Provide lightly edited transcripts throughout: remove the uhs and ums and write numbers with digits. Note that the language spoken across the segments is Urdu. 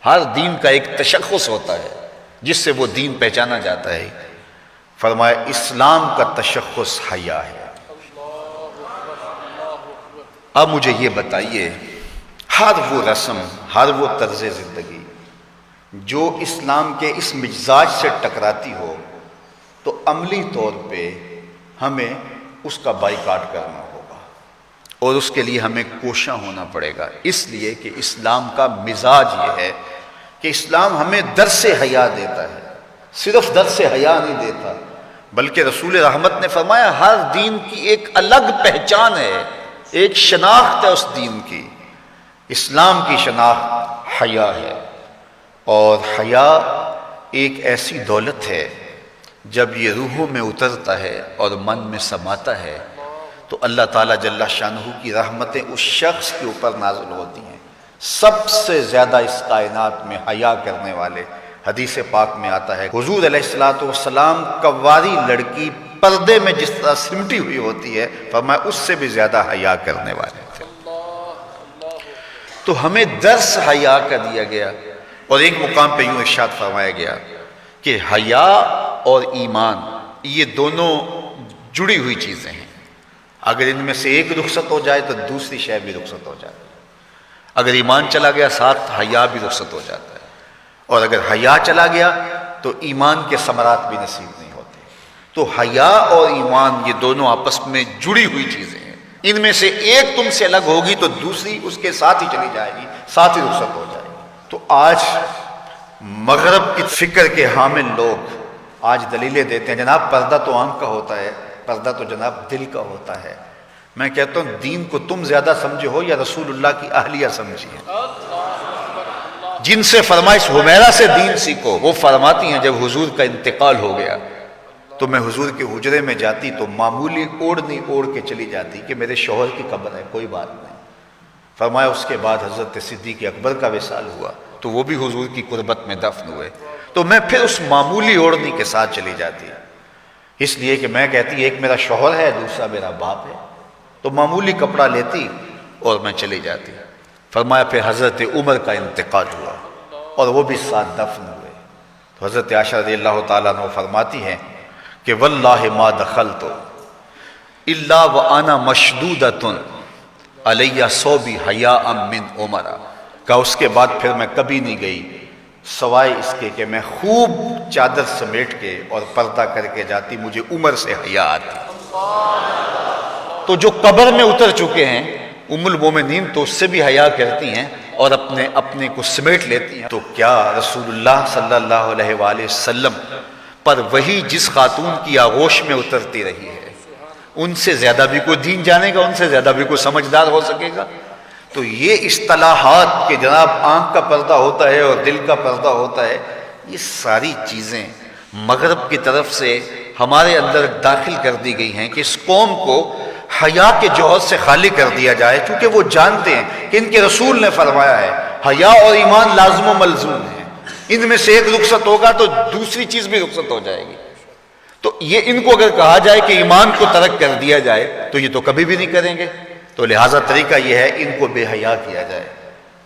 ہر دین کا ایک تشخص ہوتا ہے جس سے وہ دین پہچانا جاتا ہے۔ فرمایا اسلام کا تشخص حیا ہے۔ اب مجھے یہ بتائیے، ہر وہ رسم، ہر وہ طرز زندگی جو اسلام کے اس مزاج سے ٹکراتی ہو تو عملی طور پہ ہمیں اس کا بائیکاٹ کرنا ہوگا اور اس کے لیے ہمیں کوشاں ہونا پڑے گا، اس لیے کہ اسلام کا مزاج یہ ہے کہ اسلام ہمیں درس حیا دیتا ہے، صرف درس حیا نہیں دیتا بلکہ رسول رحمت نے فرمایا ہر دین کی ایک الگ پہچان ہے، ایک شناخت ہے اس دین کی۔ اسلام کی شناخت حیا ہے، اور حیا ایک ایسی دولت ہے جب یہ روحوں میں اترتا ہے اور من میں سماتا ہے تو اللہ تعالیٰ جل شانہ کی رحمتیں اس شخص کے اوپر نازل ہوتی ہیں۔ سب سے زیادہ اس کائنات میں حیا کرنے والے، حدیث پاک میں آتا ہے حضور علیہ الصلوۃ والسلام کواری لڑکی پردے میں جس طرح سمٹی ہوئی ہوتی ہے، فرمایا اس سے بھی زیادہ حیا کرنے والے تھے۔ تو ہمیں درس حیا کا دیا گیا، اور ایک مقام پہ یوں ارشاد فرمایا گیا کہ حیا اور ایمان یہ دونوں جڑی ہوئی چیزیں ہیں، اگر ان میں سے ایک رخصت ہو جائے تو دوسری شے بھی رخصت ہو جاتی ہے، اگر ایمان چلا گیا ساتھ حیا بھی رخصت ہو جاتا ہے، اور اگر حیا چلا گیا تو ایمان کے ثمرات بھی نصیب نہیں ہوتے۔ تو حیا اور ایمان یہ دونوں آپس میں جڑی ہوئی چیزیں ہیں، ان میں سے ایک تم سے الگ ہوگی تو دوسری اس کے ساتھ ہی چلی جائے گی، ساتھ ہی رخصت ہو جائے گی۔ تو آج مغرب کی فکر کے حامل لوگ آج دلیلیں دیتے ہیں جناب پردہ تو آنکھ کا ہوتا ہے، پردہ تو جناب دل کا ہوتا ہے۔ میں کہتا ہوں دین کو تم زیادہ سمجھے ہو یا رسول اللہ کی اہلیہ سمجھی ہے؟ جن سے فرمائش حمیرہ سے دین سیکھو، وہ فرماتی ہیں جب حضور کا انتقال ہو گیا تو میں حضور کے حجرے میں جاتی تو معمولی اوڑھنی اوڑھ کے چلی جاتی کہ میرے شوہر کی قبر ہے، کوئی بات نہیں۔ فرمایا اس کے بعد حضرت صدیق اکبر کا وصال ہوا تو وہ بھی حضور کی قربت میں دفن ہوئے، تو میں پھر اس معمولی اوڑھنی کے ساتھ چلی جاتی، اس لیے کہ میں کہتی ایک میرا شوہر ہے دوسرا میرا باپ ہے، تو معمولی کپڑا لیتی اور میں چلی جاتی۔ فرمایا پھر حضرت عمر کا انتقال ہوا اور وہ بھی ساتھ دفن ہوئے، تو حضرت عائشہ رضی اللہ تعالیٰ عنہ فرماتی ہیں کہ واللہ ما دخلت الا وانا مشدودۃ علیہ صوبی حیاء من عمر، کہ اس کے بعد پھر میں کبھی نہیں گئی سوائے اس کے کہ میں خوب چادر سمیٹ کے اور پردہ کر کے جاتی، مجھے عمر سے حیا آتی۔ تو جو قبر میں اتر چکے ہیں ام المومنین تو اس سے بھی حیا کرتی ہیں اور اپنے کو سمیٹ لیتی ہیں، تو کیا رسول اللہ صلی اللہ علیہ وآلہ وسلم پر وہی جس خاتون کی آغوش میں اترتی رہی ہے ان سے زیادہ بھی کوئی دین جانے گا، ان سے زیادہ بھی کوئی سمجھدار ہو سکے گا؟ تو یہ اصطلاحات کہ جناب آنکھ کا پردہ ہوتا ہے اور دل کا پردہ ہوتا ہے، یہ ساری چیزیں مغرب کی طرف سے ہمارے اندر داخل کر دی گئی ہیں کہ اس قوم کو حیا کے جوہر سے خالی کر دیا جائے، چونکہ وہ جانتے ہیں کہ ان کے رسول نے فرمایا ہے حیا اور ایمان لازم و ملزوم ہیں، ان میں سے ایک رخصت ہوگا تو دوسری چیز بھی رخصت ہو جائے گی۔ تو یہ ان کو اگر کہا جائے کہ ایمان کو ترک کر دیا جائے تو یہ تو کبھی بھی نہیں کریں گے، تو لہٰذا طریقہ یہ ہے ان کو بے حیا کیا جائے۔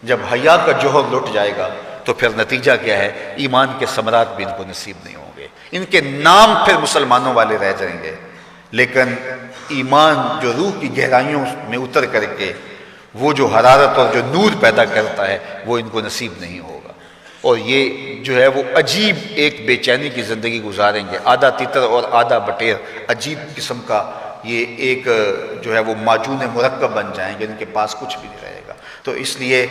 جب حیا کا جوہر لٹ جائے گا تو پھر نتیجہ کیا ہے؟ ایمان کے ثمرات بھی ان کو نصیب نہیں ہوں گے، ان کے نام پھر مسلمانوں والے رہ جائیں گے، لیکن ایمان جو روح کی گہرائیوں میں اتر کر کے وہ جو حرارت اور جو نور پیدا کرتا ہے وہ ان کو نصیب نہیں ہوگا، اور یہ جو ہے وہ عجیب ایک بے چینی کی زندگی گزاریں گے، آدھا تیتر اور آدھا بٹیر، عجیب قسم کا یہ ایک جو ہے وہ معجون مرکب بن جائیں گے، ان کے پاس کچھ بھی نہیں رہے گا۔ تو اس لیے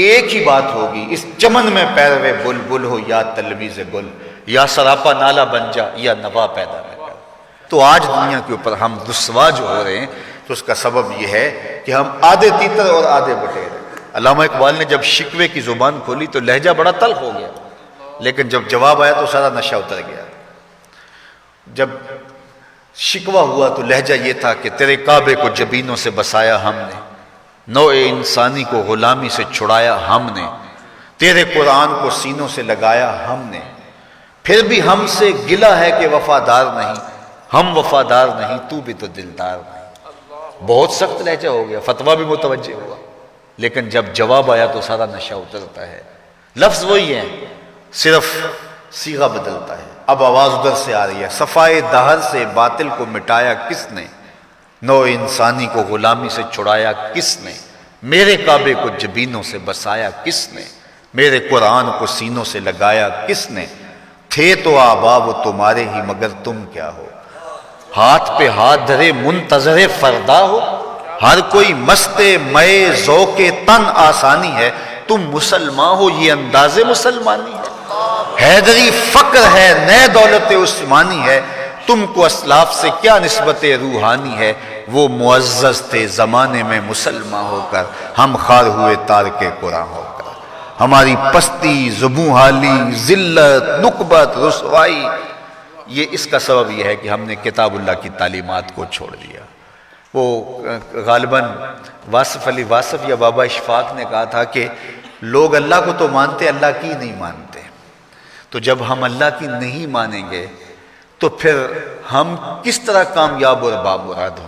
ایک ہی بات ہوگی، اس چمن میں پیروے بلبل ہو یا تلمیذ گل، یا سراپا نالا بن جا یا نوا پیدا نہ کر۔ تو آج دنیا کے اوپر ہم رسوا جو ہو رہے ہیں تو اس کا سبب یہ ہے کہ ہم آدھے تیتر اور آدھے بٹیر۔ علامہ اقبال نے جب شکوے کی زبان کھولی تو لہجہ بڑا تلخ ہو گیا، لیکن جب جواب آیا تو سارا نشہ اتر گیا۔ جب شکوہ ہوا تو لہجہ یہ تھا کہ تیرے کعبے کو جبینوں سے بسایا ہم نے، نوع انسانی کو غلامی سے چھڑایا ہم نے، تیرے قرآن کو سینوں سے لگایا ہم نے، پھر بھی ہم سے گلہ ہے کہ وفادار نہیں، ہم وفادار نہیں تو بھی تو دلدار نہیں۔ بہت سخت لہجہ ہو گیا، فتویٰ بھی متوجہ ہوا، لیکن جب جواب آیا تو سارا نشہ اترتا ہے۔ لفظ وہی ہے، صرف صیغہ بدلتا ہے۔ اب آواز ادھر سے آ رہی ہے، صفائے دہر سے باطل کو مٹایا کس نے، نو انسانی کو غلامی سے چھڑایا کس نے، میرے کعبے کو جبینوں سے بسایا کس نے، میرے قرآن کو سینوں سے لگایا کس نے، تھے تو آبا وہ تمہارے ہی مگر تم کیا ہو، ہاتھ پہ ہاتھ دھرے منتظر فردا ہو، ہر کوئی مست مئے ذوق تن آسانی ہے، تم مسلمان ہو یہ انداز مسلمانی ہے، حیدری فقر ہے نئے دولت عثمانی ہے، تم کو اسلاف سے کیا نسبت روحانی ہے، وہ معزز تھے زمانے میں مسلمان ہو کر، ہم خار ہوئے تارک قرآن ہو کر، ہماری پستی، زبوں حالی، ذلت، نکبت، رسوائی، یہ اس کا سبب یہ ہے کہ ہم نے کتاب اللہ کی تعلیمات کو چھوڑ دیا۔ وہ غالباً واصف علی واصف یا بابا اشفاق نے کہا تھا کہ لوگ اللہ کو تو مانتے، اللہ کی نہیں مانتے، تو جب ہم اللہ کی نہیں مانیں گے تو پھر ہم کس طرح کامیاب اور بامراد ہوں گے۔